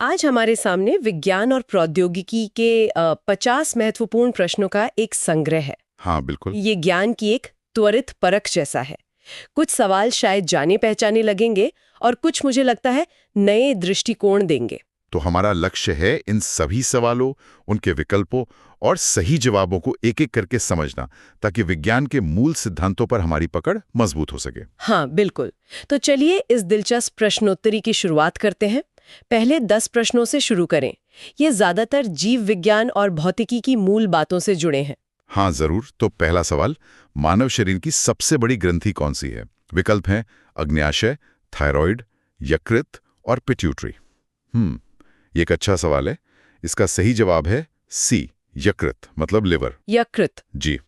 आज हमारे सामने विज्ञान और प्रौद्योगिकी के 50 महत्वपूर्ण प्रश्नों का एक संग्रह है। हाँ बिल्कुल। ये ज्ञान की एक त्वरित परख जैसा है। कुछ सवाल शायद जाने पहचाने लगेंगे और कुछ मुझे लगता है नए दृष्टिकोण देंगे। तो हमारा लक्ष्य है इन सभी सवालों, उनके विकल्पों और सही जवाबों को एक एक करके समझना, ताकि विज्ञान के मूल सिद्धांतों पर हमारी पकड़ मजबूत हो सके। हाँ बिल्कुल। तो चलिए इस दिलचस्प प्रश्नोत्तरी की शुरुआत करते हैं। पहले 10 प्रश्नों से शुरू करें। ये ज्यादातर जीव विज्ञान और भौतिकी की मूल बातों से जुड़े हैं। हाँ जरूर। तो पहला सवाल, मानव शरीर की सबसे बड़ी ग्रंथि कौन सी है? विकल्प हैं अग्न्याशय, थायराइड, यकृत और पिट्यूटरी। ये एक अच्छा सवाल है। इसका सही जवाब है सी, यकृत, मतलब लिवर। यकृत। जी।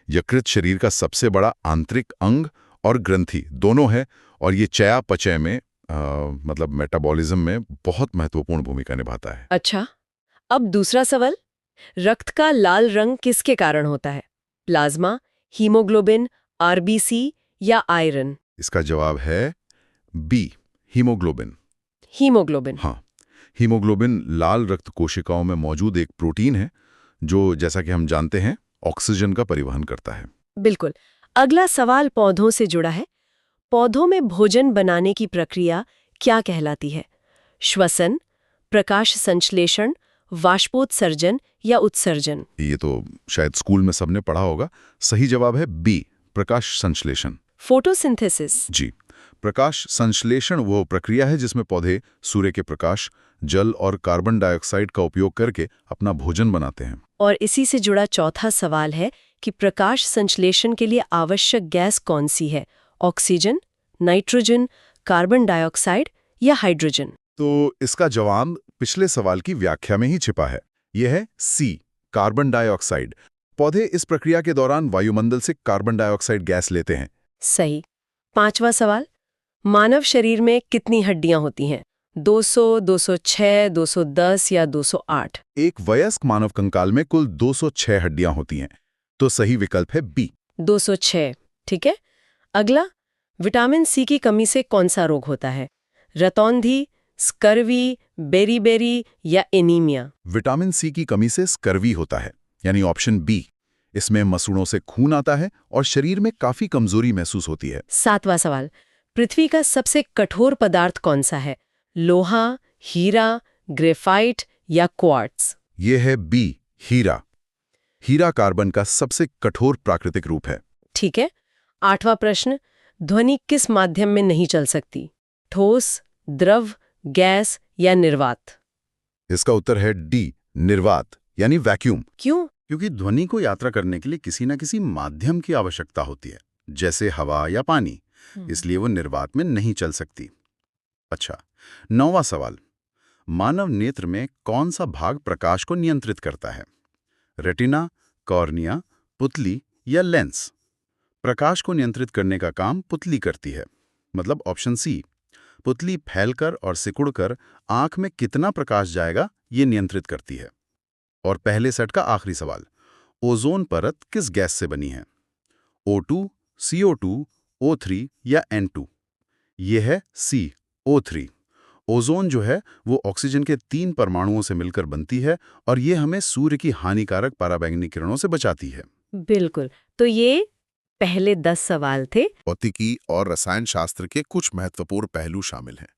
यकृत शरीर का सबसे बड़ा आंतरिक अंग और ग्रंथि दोनों है, और ये चयापचय में मतलब मेटाबॉलिज्म में बहुत महत्वपूर्ण भूमिका निभाता है। अच्छा, अब दूसरा सवाल। रक्त का लाल रंग किसके कारण होता है? प्लाज्मा, हीमोग्लोबिन, आरबीसी या आयरन? इसका जवाब है बी, हीमोग्लोबिन। हीमोग्लोबिन। हाँ, हीमोग्लोबिन लाल रक्त कोशिकाओं में मौजूद एक प्रोटीन है जो, जैसा कि हम जानते हैं, ऑक्सीजन का परिवहन करता है। बिल्कुल। अगला सवाल पौधों से जुड़ा है। पौधों में भोजन बनाने की प्रक्रिया क्या कहलाती है? श्वसन, प्रकाश संश्लेषण, वाष्पोत्सर्जन या उत्सर्जन? ये तो शायद स्कूल में सबने पढ़ा होगा। सही जवाब है बी, प्रकाश संश्लेषण। फोटोसिंथेसिस। जी। प्रकाश संश्लेषण वो प्रक्रिया है जिसमें पौधे सूर्य के प्रकाश, जल और कार्बन डाइऑक्साइड का उपयोग करके अपना भोजन बनाते हैं। और इसी से जुड़ा चौथा सवाल है कि प्रकाश संश्लेषण के लिए आवश्यक गैस कौन सी है? ऑक्सीजन, नाइट्रोजन, कार्बन डाइऑक्साइड या हाइड्रोजन? तो इसका जवाब पिछले सवाल की व्याख्या में ही छिपा है। यह है सी, कार्बन डाइऑक्साइड। पौधे इस प्रक्रिया के दौरान वायुमंडल से कार्बन डाइऑक्साइड गैस लेते हैं। सही। पांचवा सवाल। मानव शरीर में कितनी हड्डियां होती हैं? 200, 206, 210 या 208? एक वयस्क मानव कंकाल में कुल 206 हड्डियां होती हैं। तो सही विकल्प है बी। 206। ठीक है। अगला, विटामिन सी की कमी से कौन सा रोग होता है? रतौंधी, स्कर्वी, बेरीबेरी या एनीमिया? विटामिन सी की कमी से स्कर्वी होता है, यानी ऑप्शन बी। इसमें मसूड़ों से खून आता है और शरीर में काफी कमजोरी महसूस होती है। सातवां सवाल। पृथ्वी का सबसे कठोर पदार्थ कौन सा है? लोहा, हीरा, ग्रेफाइट या क्वार्ट्ज? ये है बी, हीरा। हीरा कार्बन का सबसे कठोर प्राकृतिक रूप है। ठीक है। आठवां प्रश्न। ध्वनि किस माध्यम में नहीं चल सकती? ठोस, द्रव, गैस या निर्वात? इसका उत्तर है डी, निर्वात, यानी वैक्यूम। क्यों? क्योंकि ध्वनि को यात्रा करने के लिए किसी न किसी माध्यम की आवश्यकता होती है, जैसे हवा या पानी। इसलिए वो निर्वात में नहीं चल सकती। अच्छा, नौवां सवाल। मानव नेत्र में कौन सा भाग प्रकाश को नियंत्रित करता है? रेटिना, कॉर्निया, पुतली या लेंस? प्रकाश को नियंत्रित करने का काम पुतली करती है, मतलब ऑप्शन सी। पुतली फैलकर और सिकुड़कर आंख में कितना प्रकाश जाएगा ये नियंत्रित करती है। और पहले सेट का आखिरी सवाल, ओजोन परत किस गैस से बनी है? O2, CO2, O3 या N2? ये है सी, O3। ओजोन जो है वो ऑक्सीजन के 3 परमाणुओं से मिलकर बनती है, और ये हमें सूर्य की हानिकारक पराबैंगनी किरणों से बचाती है। बिल्कुल। तो ये पहले 10 सवाल थे। भौतिकी और रसायन शास्त्र के कुछ महत्वपूर्ण पहलू शामिल हैं।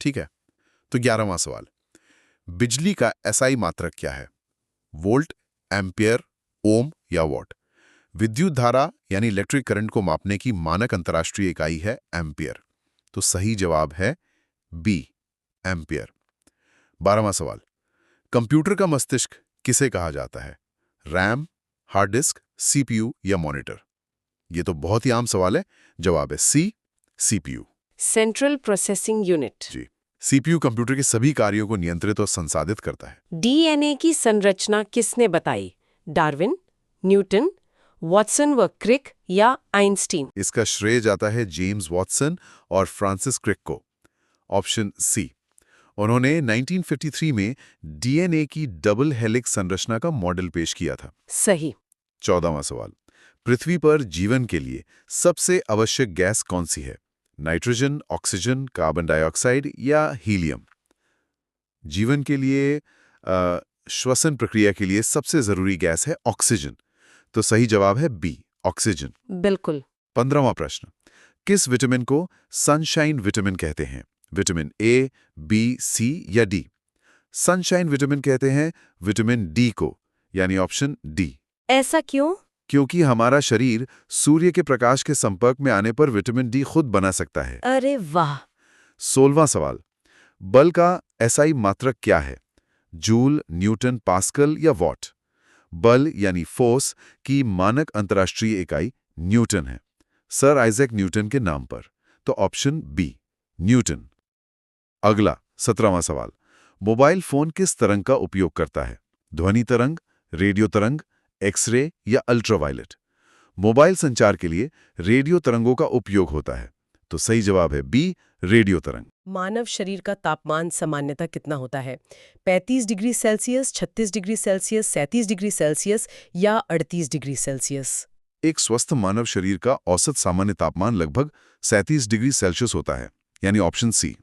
ठीक है। तो 11वां सवाल, बिजली का एसआई मात्रक क्या है? वोल्ट, एम्पियर, ओम या वॉट? विद्युत धारा यानी इलेक्ट्रिक करंट को मापने की मानक अंतर्राष्ट्रीय इकाई है एम्पियर। तो सही जवाब है बी, एम्पियर। 12वां सवाल, कंप्यूटर का मस्तिष्क किसे कहा जाता है? रैम, हार्ड डिस्क, सीपीयू या मॉनिटर? ये तो बहुत ही आम सवाल है। जवाब है C, CPU. Central processing unit. जी। सीपीयू कंप्यूटर के सभी कार्यों को नियंत्रित और संसाधित करता है। डीएनए की संरचना किसने बताई? डार्विन, न्यूटन, वॉटसन व क्रिक या आइंस्टीन? इसका श्रेय जाता है जेम्स वॉटसन और फ्रांसिस क्रिक को। Option C. उन्होंने 1953 में डीएनए की डबल हेलिक्स संरचना का मॉडल पेश किया था। सही। 14वां सवाल, पृथ्वी पर जीवन के लिए सबसे आवश्यक गैस कौन सी है? नाइट्रोजन, ऑक्सीजन, कार्बन डाइऑक्साइड या हीलियम? जीवन के लिए श्वसन प्रक्रिया के लिए सबसे जरूरी गैस है ऑक्सीजन। तो सही जवाब है बी, ऑक्सीजन। बिल्कुल। 15वां प्रश्न, किस विटामिन को सनशाइन विटामिन कहते हैं? विटामिन ए, बी, सी या डी? सनशाइन विटामिन कहते हैं विटामिन डी को, यानी ऑप्शन डी। ऐसा क्यों? क्योंकि हमारा शरीर सूर्य के प्रकाश के संपर्क में आने पर विटामिन डी खुद बना सकता है। अरे वाह। 16वां सवाल, बल का एसआई मात्रक क्या है? जूल, न्यूटन, पास्कल या वॉट? बल यानी फोर्स की मानक अंतर्राष्ट्रीय इकाई न्यूटन है, सर आइजैक न्यूटन के नाम पर। तो ऑप्शन बी, न्यूटन। अगला 17वां सवाल, मोबाइल फोन किस तरंग का उपयोग करता है? ध्वनि तरंग, रेडियो तरंग, एक्सरे या अल्ट्रावायलेट? मोबाइल संचार के लिए रेडियो तरंगों का उपयोग होता है। तो सही जवाब है बी, रेडियो तरंग। मानव शरीर का तापमान सामान्यतः कितना होता है? 35 degree Celsius, 36 degree Celsius, 37 degree Celsius या 38 डिग्री सेल्सियस? एक स्वस्थ मानव शरीर का औसत सामान्य तापमान लगभग 37 डिग्री सेल्सियस होता है, यानी ऑप्शन सी।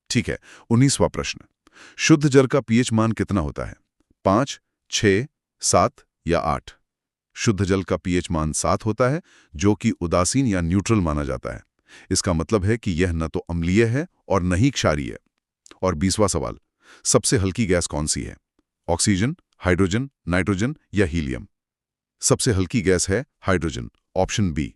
ठीक है। 19वां प्रश्न, शुद्ध जल का पीएच मान कितना होता है? 5, 6, 7 या 8? शुद्ध जल का पीएच मान 7 होता है, जो कि उदासीन या न्यूट्रल माना जाता है। इसका मतलब है कि यह न तो अम्लीय है और न ही क्षारीय। और 20वां सवाल, सबसे हल्की गैस कौन सी है? ऑक्सीजन, हाइड्रोजन, नाइट्रोजन या हीलियम? सबसे हल्की गैस है हाइड्रोजन, ऑप्शन बी।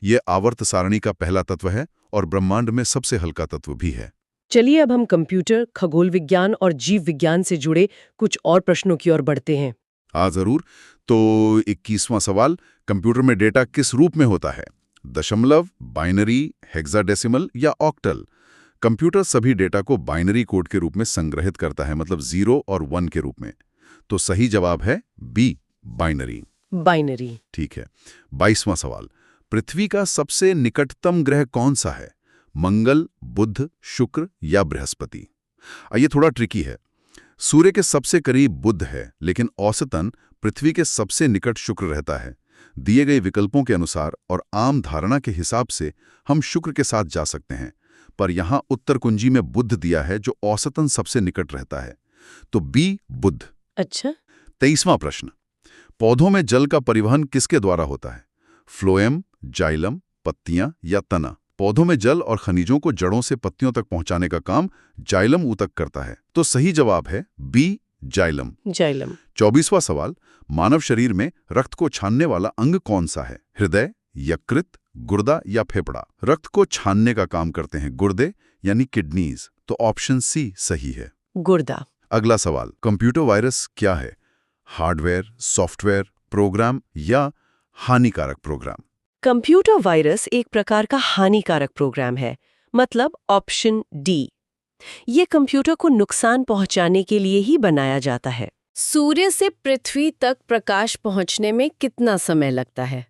यह आवर्त सारणी का पहला तत्व है और ब्रह्मांड में सबसे हल्का तत्व भी है। चलिए अब हम कंप्यूटर, खगोल विज्ञान और जीव विज्ञान से जुड़े कुछ और प्रश्नों की ओर बढ़ते हैं। हाँ जरूर। तो 21वां सवाल, कंप्यूटर में डेटा किस रूप में होता है? दशमलव, बाइनरी, हेक्साडेसिमल या ऑक्टल? कंप्यूटर सभी डेटा को बाइनरी कोड के रूप में संग्रहित करता है, मतलब 0 और 1 के रूप में। तो सही जवाब है बी, बाइनरी। बाइनरी। ठीक है। 22वां सवाल, पृथ्वी का सबसे निकटतम ग्रह कौन सा है? मंगल, बुध, शुक्र या बृहस्पति? ये थोड़ा ट्रिकी है। सूर्य के सबसे करीब बुध है, लेकिन औसतन पृथ्वी के सबसे निकट शुक्र रहता है। दिए गए विकल्पों के अनुसार और आम धारणा के हिसाब से हम शुक्र के साथ जा सकते हैं, पर यहां उत्तर कुंजी में बुध दिया है, जो औसतन सबसे निकट रहता है। तो बी, बुध। अच्छा। 23वां प्रश्न, पौधों में जल का परिवहन किसके द्वारा होता है? फ्लोएम, जाइलम, पत्तियां या तना? पौधों में जल और खनिजों को जड़ों से पत्तियों तक पहुंचाने का काम जाइलम ऊतक करता है। तो सही जवाब है बी, जाइलम। जाइलम। 24वां सवाल, मानव शरीर में रक्त को छानने वाला अंग कौन सा है? हृदय, यकृत, गुर्दा या फेफड़ा? रक्त को छानने का काम करते हैं गुर्दे, यानी किडनीज। तो ऑप्शन सी सही है, गुर्दा। अगला सवाल, कंप्यूटर वायरस क्या है? हार्डवेयर, सॉफ्टवेयर, प्रोग्राम या हानिकारक प्रोग्राम? कंप्यूटर वायरस एक प्रकार का हानिकारक प्रोग्राम है, मतलब ऑप्शन डी। ये कंप्यूटर को नुकसान पहुंचाने के लिए ही बनाया जाता है। सूर्य से पृथ्वी तक प्रकाश पहुंचने में कितना समय लगता है?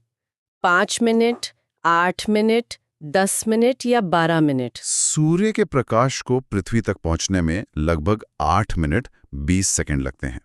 5 मिनट, 8 मिनट, 10 मिनट या 12 मिनट? सूर्य के प्रकाश को पृथ्वी तक पहुंचने में लगभग 8 मिनट 20 सेकंड लगते हैं।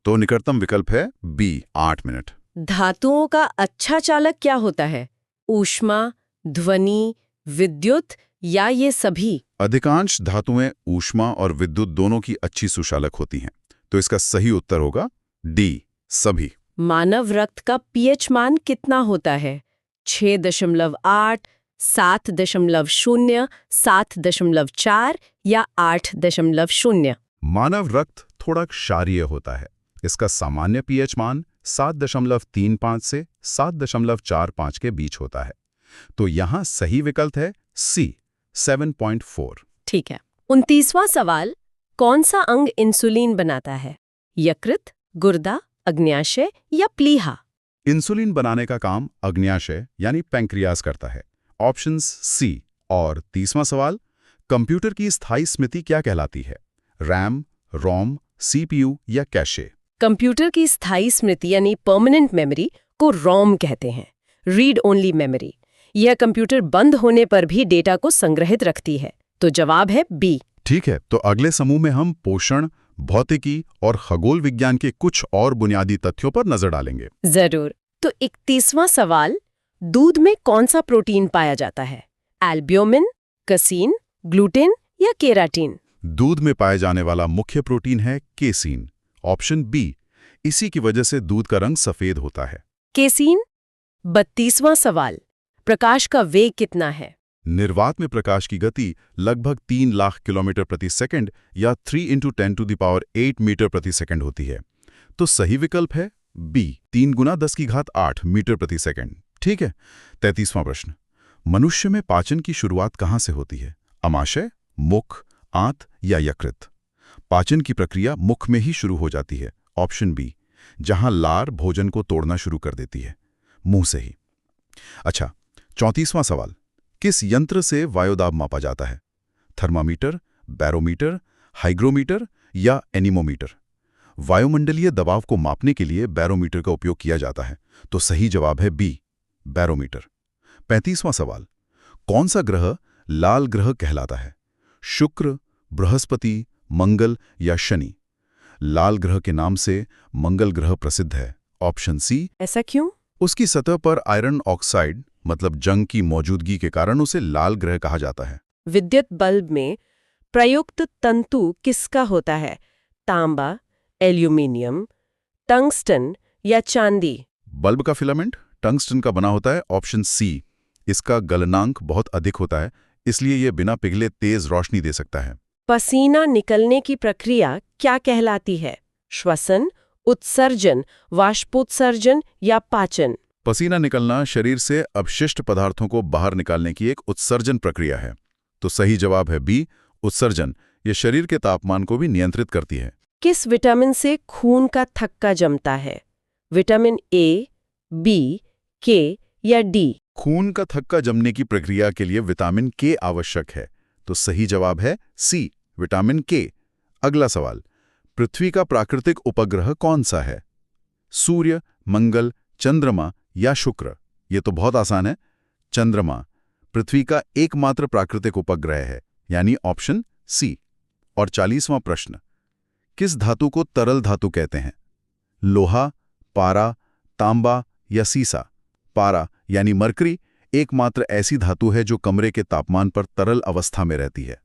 तो निकटतम विकल्प है बी, 8 मिनट। धातुओं का अच्छा चालक क्या होता है? ऊष्मा, ध्वनि, विद्युत या ये सभी? अधिकांश धातुएं ऊष्मा और विद्युत दोनों की अच्छी सुचालक होती हैं। तो इसका सही उत्तर होगा डी, सभी। मानव रक्त का पीएच मान कितना होता है? 6.8, 7.0, 7.4 या 8.0? मानव रक्त थोड़ा क्षारीय होता है। इसका सामान्य पीएच मान 7.35 से 7.45 के बीच होता है। तो यहाँ सही विकल्प है सी, 7.4। ठीक है। 29वां सवाल, कौन सा अंग इंसुलिन बनाता है? यकृत, गुर्दा, अग्न्याशय या प्लीहा? इंसुलिन बनाने का काम अग्न्याशय यानी पैंक्रियाज करता है, ऑप्शंस सी। और 30वां सवाल, कंप्यूटर की स्थायी स्मृति क्या कहलाती है? रैम, रोम, सीपीयू या कैशे? कंप्यूटर की स्थायी स्मृति यानी परमानेंट मेमोरी को रोम कहते हैं, रीड ओनली मेमोरी। यह कंप्यूटर बंद होने पर भी डेटा को संग्रहित रखती है। तो जवाब है बी। ठीक है। तो अगले समूह में हम पोषण, भौतिकी और खगोल विज्ञान के कुछ और बुनियादी तथ्यों पर नजर डालेंगे। जरूर। तो 31वां सवाल, दूध में कौन सा प्रोटीन पाया जाता है? एल्ब्यूमिन, कसीन, ग्लूटेन या केराटिन? दूध में पाए जाने वाला मुख्य प्रोटीन है केसीन। ऑप्शन बी, इसी की वजह से दूध का रंग सफेद होता है। केसीन। 32वां सवाल, प्रकाश का वेग कितना है? निर्वात में प्रकाश की गति लगभग 3 लाख किलोमीटर प्रति सेकंड या 3 × 10⁸ मीटर प्रति सेकंड होती है। तो सही विकल्प है बी, 3 × 10⁸ मीटर प्रति सेकंड। ठीक है। 33वां प्रश्न, मनुष्य में पाचन की शुरुआत कहाँ से होती है? अमाशय, मुख, आंत या यकृत? पाचन की प्रक्रिया मुख में ही शुरू हो जाती है। ऑप्शन बी, जहां लार भोजन को तोड़ना शुरू कर देती है, मुंह से ही। अच्छा, 34वां सवाल, किस यंत्र से वायुदाब मापा जाता है? थर्मामीटर, बैरोमीटर, हाइग्रोमीटर या एनीमोमीटर? वायुमंडलीय दबाव को मापने के लिए बैरोमीटर का उपयोग किया जाता है। तो सही जवाब है बी, बैरोमीटर। 35वां सवाल, कौन सा ग्रह लाल ग्रह कहलाता है? शुक्र, बृहस्पति, मंगल या शनि? लाल ग्रह के नाम से मंगल ग्रह प्रसिद्ध है। Option C. ऐसा क्यों? उसकी सतह पर आयरन ऑक्साइड मतलब जंग की मौजूदगी के कारण उसे लाल ग्रह कहा जाता है। विद्युत बल्ब में प्रयुक्त तंतु किसका होता है? तांबा, एल्यूमीनियम, टंगस्टन या चांदी? बल्ब का फिलामेंट टंगस्टन का बना होता है। Option C. इसका गलनांक बहुत अधिक होता है, इसलिए यह बिना पिघले तेज रोशनी दे सकता है। पसीना निकलने की प्रक्रिया क्या कहलाती है? श्वसन, उत्सर्जन, वाष्पोत्सर्जन या पाचन? पसीना निकलना शरीर से अपशिष्ट पदार्थों को बाहर निकालने की एक उत्सर्जन प्रक्रिया है। तो सही जवाब है बी, उत्सर्जन। यह शरीर के तापमान को भी नियंत्रित करती है। किस विटामिन से खून का थक्का जमता है? विटामिन ए, बी, के या डी? खून का थक्का जमने की प्रक्रिया के लिए विटामिन के आवश्यक है। तो सही जवाब है सी, विटामिन के। अगला सवाल, पृथ्वी का प्राकृतिक उपग्रह कौन सा है? सूर्य, मंगल, चंद्रमा या शुक्र? यह तो बहुत आसान है, चंद्रमा पृथ्वी का एकमात्र प्राकृतिक उपग्रह है, यानी ऑप्शन सी। और 40वां प्रश्न, किस धातु को तरल धातु कहते हैं? लोहा, पारा, तांबा या सीसा? पारा यानी मरकरी एकमात्र ऐसी धातु है जो कमरे के तापमान पर तरल अवस्था में रहती है।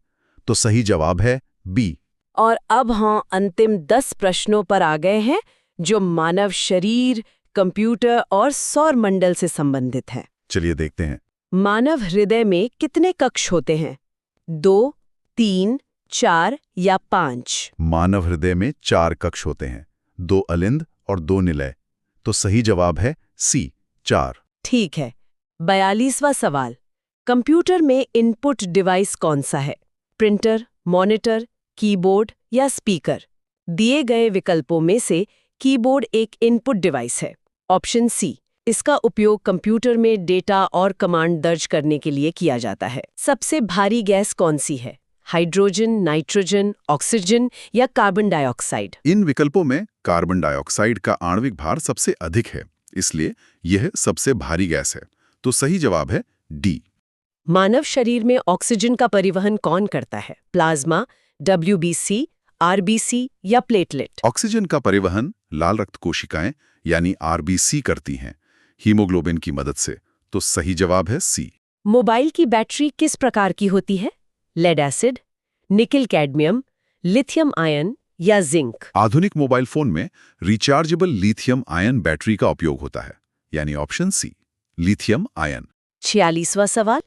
तो सही जवाब है बी। और अब हम अंतिम 10 प्रश्नों पर आ गए हैं, जो मानव शरीर, कंप्यूटर और सौर मंडल से संबंधित हैं। चलिए देखते हैं। मानव हृदय में कितने कक्ष होते हैं? 2, 3, 4 या 5? मानव हृदय में 4 कक्ष होते हैं, 2 अलिंद और 2 निलय। तो सही जवाब है सी, 4। ठीक है। 42वां सवाल, कंप्यूटर में इनपुट डिवाइस कौन सा है? प्रिंटर, मॉनिटर, कीबोर्ड या स्पीकर? दिए गए विकल्पों में से कीबोर्ड एक इनपुट डिवाइस है। Option C. इसका उपयोग कंप्यूटर में डेटा और कमांड दर्ज करने के लिए किया जाता है। सबसे भारी गैस कौन सी है? हाइड्रोजन, नाइट्रोजन, ऑक्सीजन या कार्बन डाइऑक्साइड? इन विकल्पों में कार्बन डाइऑक्साइड का आणविक भार सबसे अधिक है, इसलिए यह सबसे भारी गैस है। तो सही जवाब है डी। मानव शरीर में ऑक्सीजन का परिवहन कौन करता है? प्लाज्मा, WBC, RBC या प्लेटलेट? ऑक्सीजन का परिवहन लाल रक्त कोशिकाएं यानी RBC करती हैं, हीमोग्लोबिन की मदद से। तो सही जवाब है सी। मोबाइल की बैटरी किस प्रकार की होती है? Lead acid, nickel cadmium, lithium ion या जिंक? आधुनिक मोबाइल फोन में रिचार्जेबल लिथियम आयन बैटरी का उपयोग होता है, यानी ऑप्शन सी, लिथियम आयन। 46वां सवाल,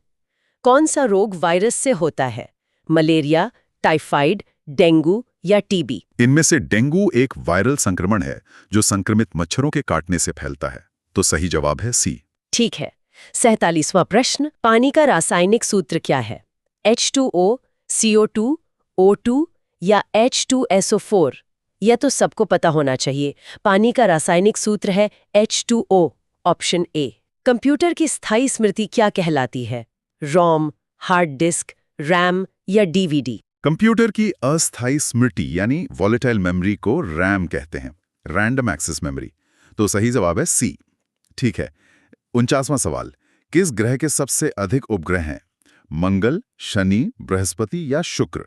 कौन सा रोग वायरस से होता है? मलेरिया, टाइफाइड, डेंगू या टीबी? इनमें से डेंगू एक वायरल संक्रमण है जो संक्रमित मच्छरों के काटने से फैलता है। तो सही जवाब है सी। ठीक है। 47वां प्रश्न, पानी का रासायनिक सूत्र क्या है? H2O, CO2, O2 या H2SO4? यह तो सबको पता होना चाहिए। पानी का रासायनिक सूत्र है H2O, ऑप्शन ए। कंप्यूटर की स्थायी स्मृति क्या कहलाती है? रोम, हार्ड डिस्क, रैम या DVD? कंप्यूटर की अस्थायी स्मृति यानी वॉलेटाइल मेमोरी को रैम कहते हैं, रैंडम एक्सेस मेमोरी। तो सही जवाब है सी। ठीक है। 49वां सवाल, किस ग्रह के सबसे अधिक उपग्रह हैं? मंगल, शनि, बृहस्पति या शुक्र?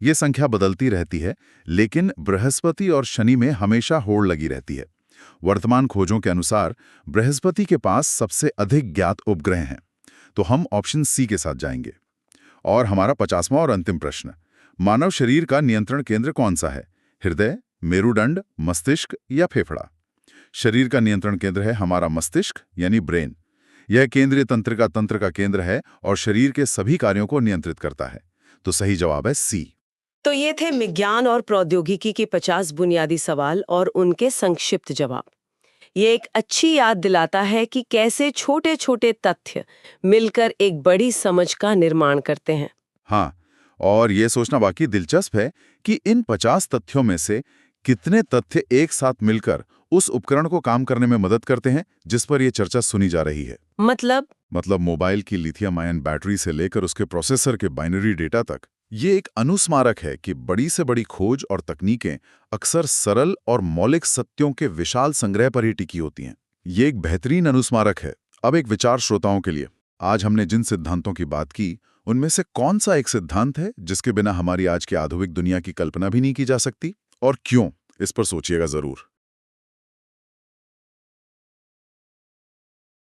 ये संख्या बदलती रहती है, लेकिन बृहस्पति और शनि में हमेशा होड़ लगी रहती है। वर्तमान खोजों के अनुसार बृहस्पति के पास सबसे अधिक ज्ञात उपग्रह हैं। तो हम ऑप्शन सी के साथ जाएंगे। और हमारा 50वां और अंतिम प्रश्न, मानव शरीर का नियंत्रण केंद्र कौन सा है? हृदय, मेरुदंड, मस्तिष्क या फेफड़ा? शरीर का नियंत्रण केंद्र है हमारा मस्तिष्क यानी ब्रेन। यह केंद्रीय तंत्र का केंद्र है और शरीर के सभी कार्यों को नियंत्रित करता है। तो सही जवाब है सी। तो ये थे विज्ञान और प्रौद्योगिकी के 50 बुनियादी सवाल और उनके संक्षिप्त जवाब। ये एक अच्छी याद दिलाता है कि कैसे छोटे छोटे तथ्य मिलकर एक बड़ी समझ का निर्माण करते हैं। हाँ, और ये सोचना बाकी दिलचस्प है कि इन 50 तथ्यों में से कितने तथ्य एक साथ मिलकर उस उपकरण को काम करने में मदद करते हैं जिस पर यह चर्चा सुनी जा रही है। मतलब मोबाइल की लिथियम आयन बैटरी से लेकर उसके प्रोसेसर के बाइनरी डेटा तक। ये एक अनुस्मारक है कि बड़ी से बड़ी खोज और तकनीकें अक्सर सरल और मौलिक सत्यों के विशाल संग्रह पर ही टिकी होती हैं। ये एक बेहतरीन अनुस्मारक है। अब एक विचार श्रोताओं के लिए, आज हमने जिन सिद्धांतों की बात की उनमें से कौन सा एक सिद्धांत है जिसके बिना हमारी आज की आधुनिक दुनिया की कल्पना भी नहीं की जा सकती, और क्यों? इस पर सोचिएगा जरूर।